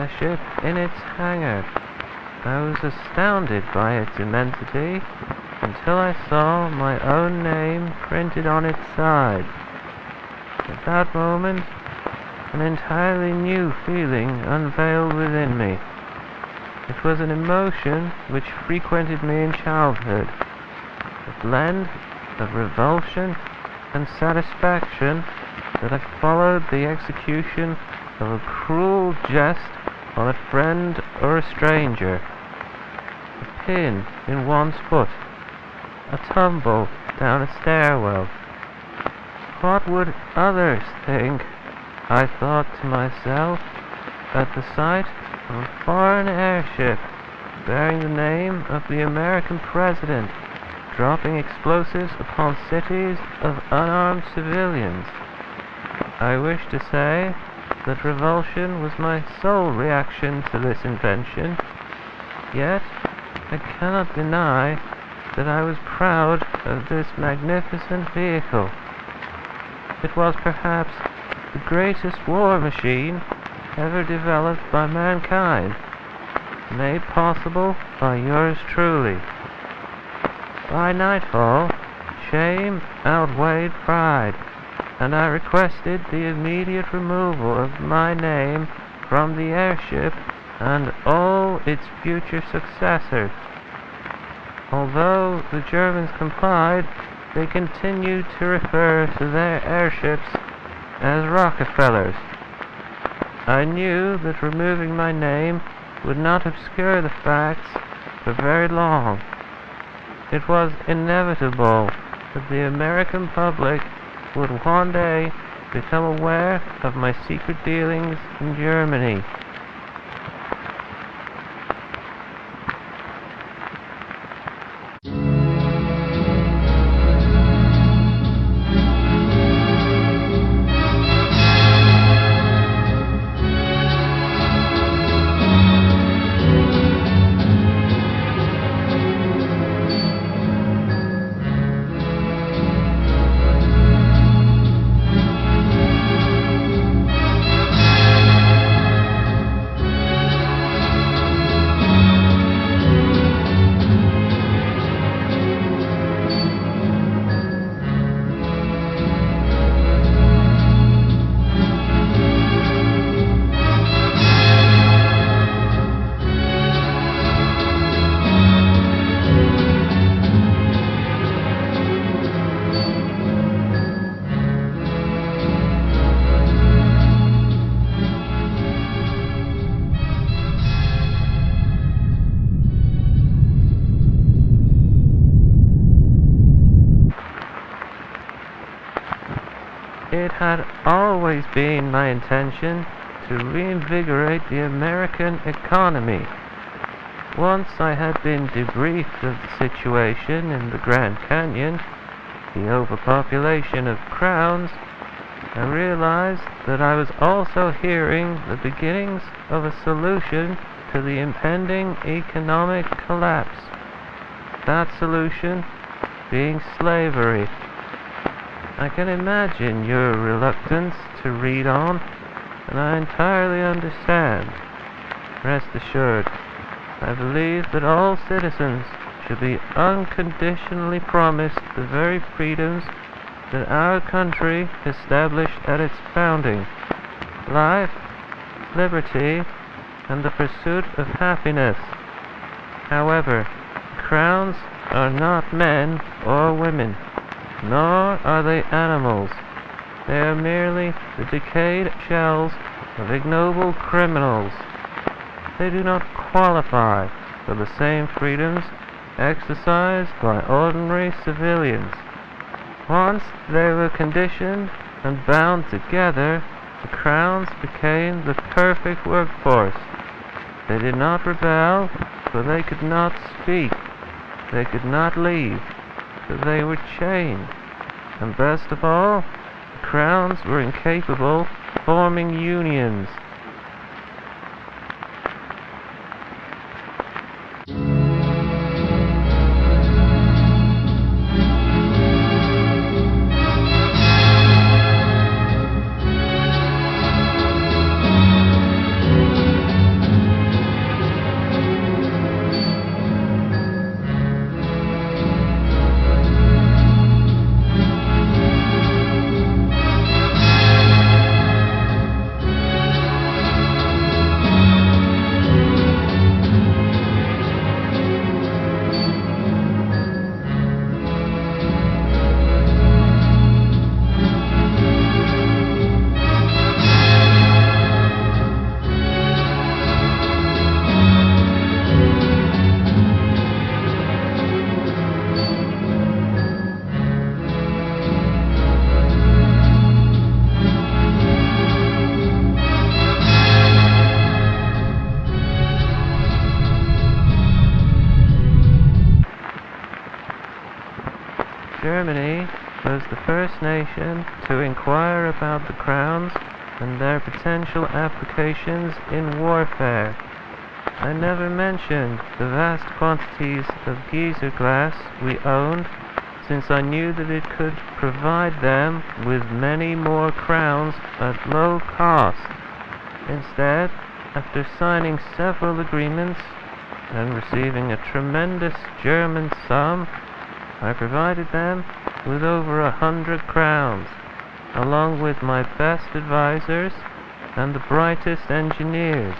airship in its hangar. I was astounded by its immensity until I saw my own name printed on its side. At that moment, an entirely new feeling unveiled within me. It was an emotion which frequented me in childhood, a blend of revulsion and satisfaction that I followed the execution of a cruel jest on a friend or a stranger. A pin in one's foot, a tumble down a stairwell. What would others think? I thought to myself, at the sight of a foreign airship bearing the name of the American president dropping explosives upon cities of unarmed civilians. I wish to say that revulsion was my sole reaction to this invention, yet I cannot deny that I was proud of this magnificent vehicle. It was perhaps the greatest war machine ever developed by mankind, made possible by yours truly. By nightfall, shame outweighed pride, and I requested the immediate removal of my name from the airship and all its future successors. Although the Germans complied, they continued to refer to their airships as Rockefellers. I knew that removing my name would not obscure the facts for very long. It was inevitable that the American public would one day become aware of my secret dealings in Germany. It had always been my intention to reinvigorate the American economy. Once I had been debriefed of the situation in the Grand Canyon, the overpopulation of crowns, I realized that I was also hearing the beginnings of a solution to the impending economic collapse. That solution being slavery. I can imagine your reluctance to read on, and I entirely understand. Rest assured, I believe that all citizens should be unconditionally promised the very freedoms that our country established at its founding: life, liberty, and the pursuit of happiness. However, crowns are not men or women, nor are they animals. They are merely the decayed shells of ignoble criminals. They do not qualify for the same freedoms exercised by ordinary civilians. Once they were conditioned and bound together, the crowns became the perfect workforce. They did not rebel, for they could not speak. They could not leave, for they were chained. And best of all, the crowns were incapable of forming unions. Germany was the first nation to inquire about the crowns and their potential applications in warfare. I never mentioned the vast quantities of geyser glass we owned, since I knew that it could provide them with many more crowns at low cost. Instead, after signing several agreements and receiving a tremendous German sum, I provided them with over 100 crowns, along with my best advisors and the brightest engineers.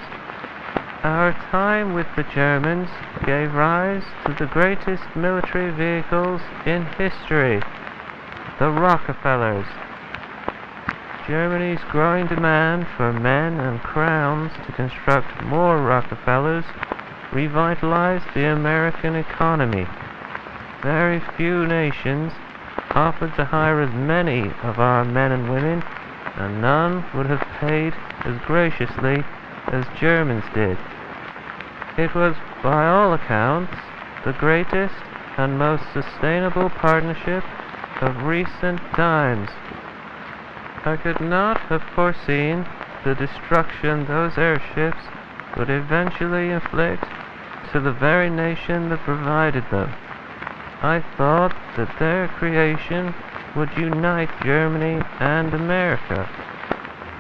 Our time with the Germans gave rise to the greatest military vehicles in history, the Rockefellers. Germany's growing demand for men and crowns to construct more Rockefellers revitalized the American economy. Very few nations offered to hire as many of our men and women, and none would have paid as graciously as Germans did. It was, by all accounts, the greatest and most sustainable partnership of recent times. I could not have foreseen the destruction those airships would eventually inflict to the very nation that provided them. I thought that their creation would unite Germany and America.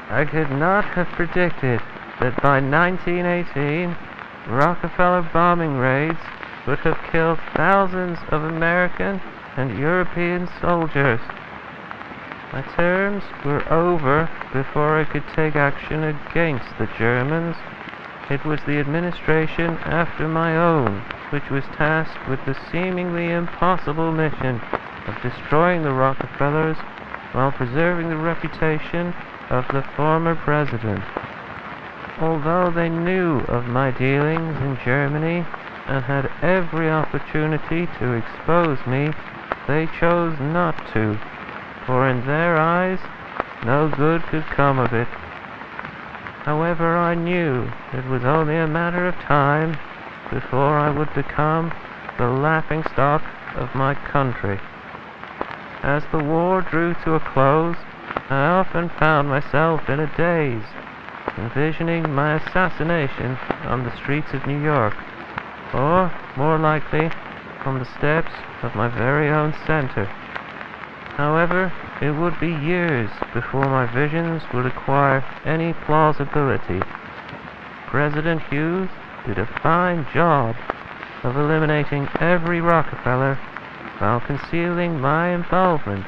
I could not have predicted that by 1918, Rockefeller bombing raids would have killed thousands of American and European soldiers. My terms were over before I could take action against the Germans. It was the administration after my own which was tasked with the seemingly impossible mission of destroying the Rockefellers while preserving the reputation of the former president. Although they knew of my dealings in Germany and had every opportunity to expose me, they chose not to, for in their eyes no good could come of it. However, I knew it was only a matter of time before I would become the laughingstock of my country. As the war drew to a close, I often found myself in a daze, envisioning my assassination on the streets of New York, or, more likely, on the steps of my very own center. However, it would be years before my visions would acquire any plausibility. President Hughes did a fine job of eliminating every Rockefeller while concealing my involvement.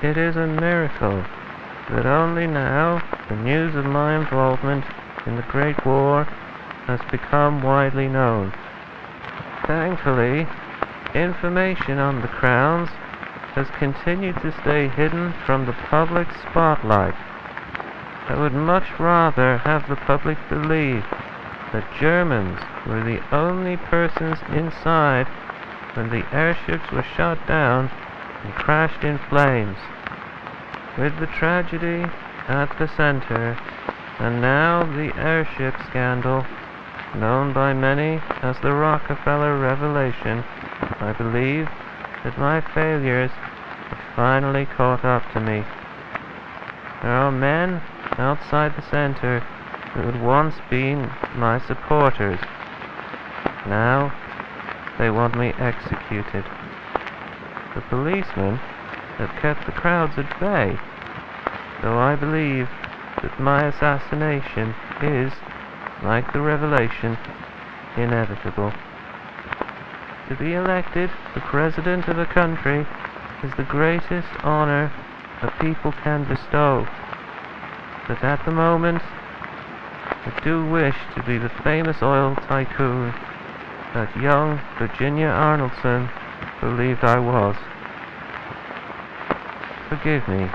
It is a miracle that only now the news of my involvement in the Great War has become widely known. Thankfully, information on the crowns has continued to stay hidden from the public spotlight. I would much rather have the public believe that Germans were the only persons inside when the airships were shot down and crashed in flames. With the tragedy at the center, and now the airship scandal, known by many as the Rockefeller Revelation, I believe that my failures have finally caught up to me. There are men outside the center who had once been my supporters. Now they want me executed. The policemen have kept the crowds at bay, So I believe that my assassination is, like the revelation, inevitable. To be elected the president of a country is the greatest honor a people can bestow. But at the moment, I do wish to be the famous oil tycoon that young Virginia Arnoldson believed I was. Forgive me.